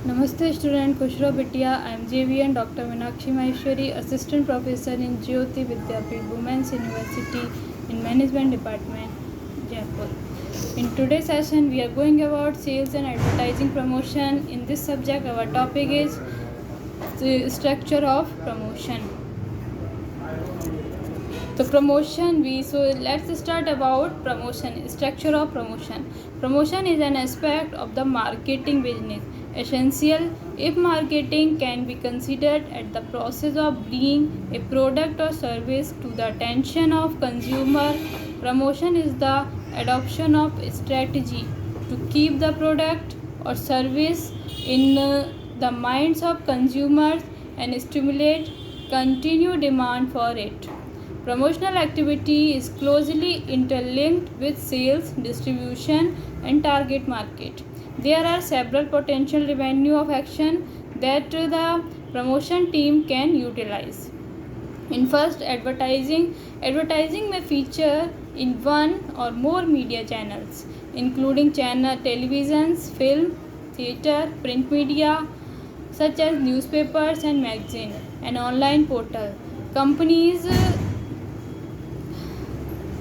Namaste student, Kushro Bitiya. I am JVN Dr. Meenakshi Maheshwari, Assistant Professor in Jyoti Vidyapeeth Women's University in Management Department, Jaipur. In today's session, we are going about sales and advertising promotion. In this subject, our topic is the structure of promotion. So let's start about promotion. Structure of promotion. Promotion is an aspect of the marketing business essential if marketing can be considered at the process of bringing a product or service to the attention of consumer. Promotion is the adoption of a strategy to keep the product or service in the minds of consumers and stimulate continued demand for it. Promotional activity is closely interlinked with sales, distribution, and target market. There are several potential revenue of action that the promotion team can utilize. In first, advertising. Advertising may feature in one or more media channels, including televisions, film, theatre, print media, such as newspapers and magazines, and online portal. Companies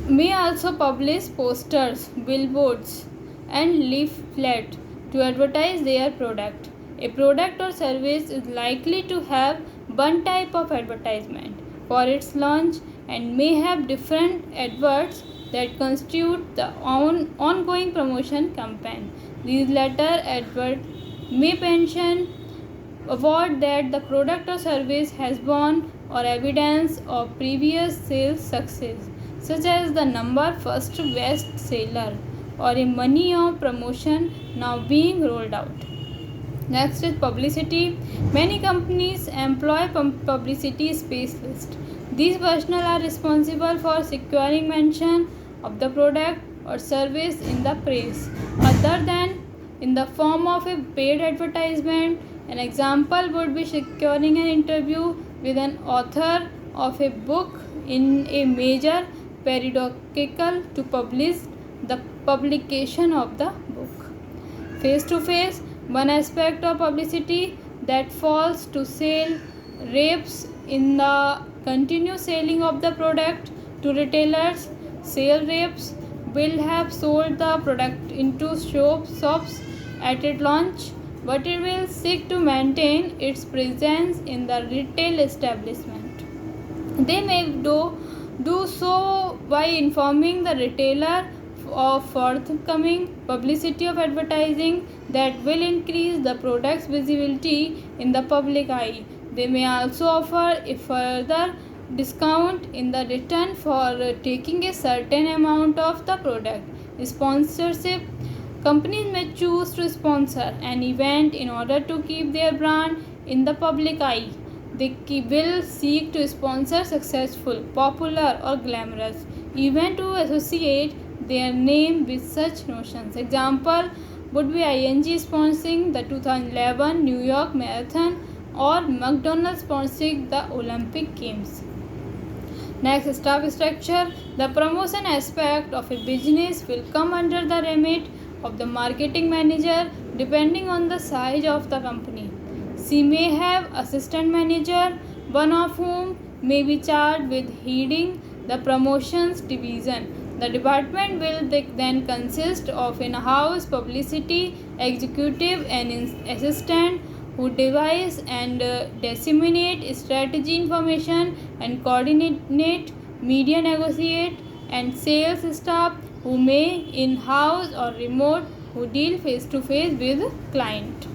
may also publish posters, billboards, and leaflets to advertise their product. A product or service is likely to have one type of advertisement for its launch and may have different adverts that constitute the ongoing promotion campaign. These latter adverts may mention award that the product or service has won or evidence of previous sales success, such as the number first best seller or a money of promotion now being rolled out. Next is publicity. Many companies employ publicity specialists. These personnel are responsible for securing mention of the product or service in the press, other than in the form of a paid advertisement. An example would be securing an interview with an author of a book in a major periodical to publish the publication of the book. Face to face. One aspect of publicity that falls to sale reps in the continuous selling of the product to retailers. Sale reps will have sold the product into shops at its launch, but it will seek to maintain its presence in the retail establishment. They may do so by informing the retailer of forthcoming publicity of advertising that will increase the product's visibility in the public eye. They may also offer a further discount in the return for taking a certain amount of the product. Sponsorship. Companies may choose to sponsor an event in order to keep their brand in the public eye. They will seek to sponsor successful, popular, or glamorous event to associate their name with such notions. Example would be ING sponsoring the 2011 New York Marathon or McDonald's sponsoring the Olympic Games. Next, staff structure. The promotion aspect of a business will come under the remit of the marketing manager depending on the size of the company. She may have assistant manager, one of whom may be charged with heading the promotions division. The department will then consist of in-house publicity executive and assistant who devise and disseminate strategy information and coordinate media, negotiate, and sales staff who may in-house or remote who deal face-to-face with client.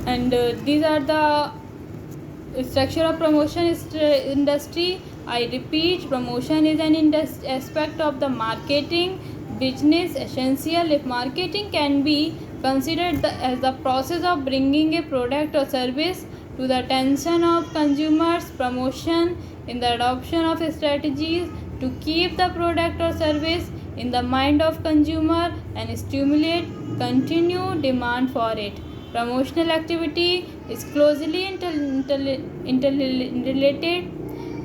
And these are the structure of promotion industry. I repeat, promotion is an aspect of the marketing business essential if marketing can be considered as the process of bringing a product or service to the attention of consumers. Promotion in the adoption of strategies to keep the product or service in the mind of consumer and stimulate continued demand for it. Promotional activity is closely interrelated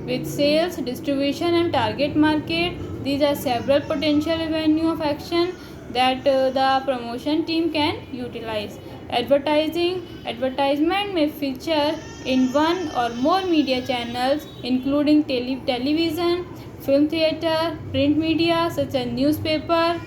with sales, distribution, and target market. These are several potential avenue of action that the promotion team can utilize. Advertisement may feature in one or more media channels, including television, film theatre, print media such as newspaper,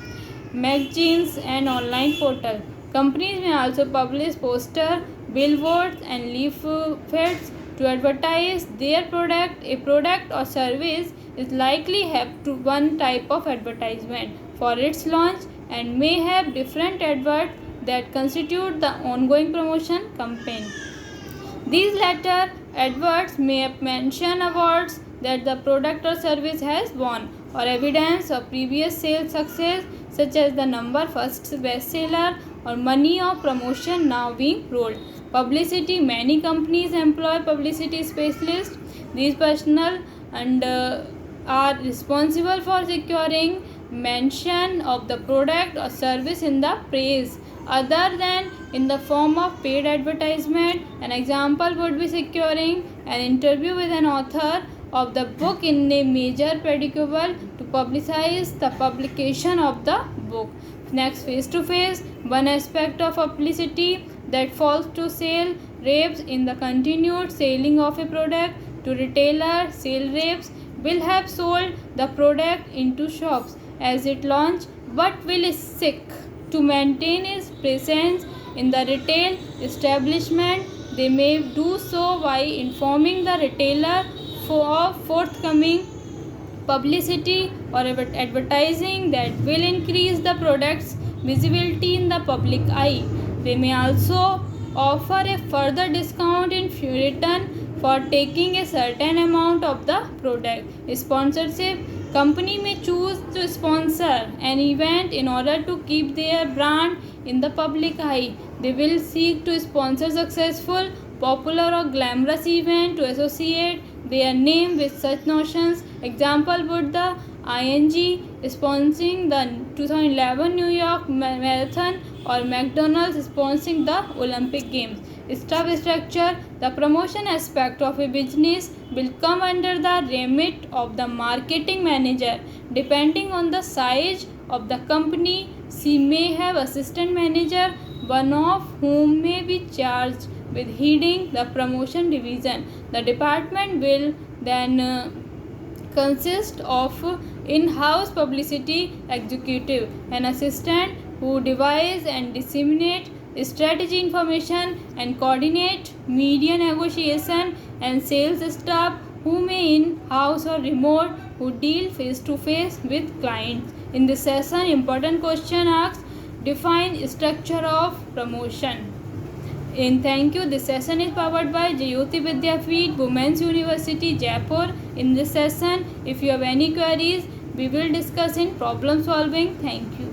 magazines, and online portal. Companies may also publish posters, billboards, and leaflets to advertise their product. A product or service is likely have to one type of advertisement for its launch and may have different adverts that constitute the ongoing promotion campaign. These latter adverts may mention awards that the product or service has won or evidence of previous sales success, such as the number first bestseller or money of promotion now being rolled. Publicity: many companies employ publicity specialists. These personnel and are responsible for securing mention of the product or service in the press other than in the form of paid advertisement. An example would be securing an interview with an author of the book in a major periodical to publicize the publication of the book. Next, face to face. One aspect of publicity that falls to sale reps in the continued selling of a product to retailer. Sale reps will have sold the product into shops as it launched, but will seek to maintain its presence in the retail establishment. They may do so by informing the retailer for forthcoming publicity or advertising that will increase the product's visibility in the public eye. They may also offer a further discount in return for taking a certain amount of the product. Sponsorship: company may choose to sponsor an event in order to keep their brand in the public eye. They will seek to sponsor successful, popular or glamorous event to associate their name with such notions. Example would the ING sponsoring the 2011 New York Marathon or McDonald's sponsoring the Olympic Games. Staff structure: the promotion aspect of a business will come under the remit of the marketing manager. Depending on the size of the company, she may have assistant manager, one of whom may be charged with heading the promotion division. The department will then consist of in-house publicity executive, an assistant who devise and disseminate strategy information and coordinate media negotiation, and sales staff who may in-house or remote who deal face-to-face with clients. In this session, important question asked: define structure of promotion. And thank you. This session is powered by Jayoti Vidyapeeth, Women's University, Jaipur. In this session, if you have any queries, we will discuss in problem solving. Thank you.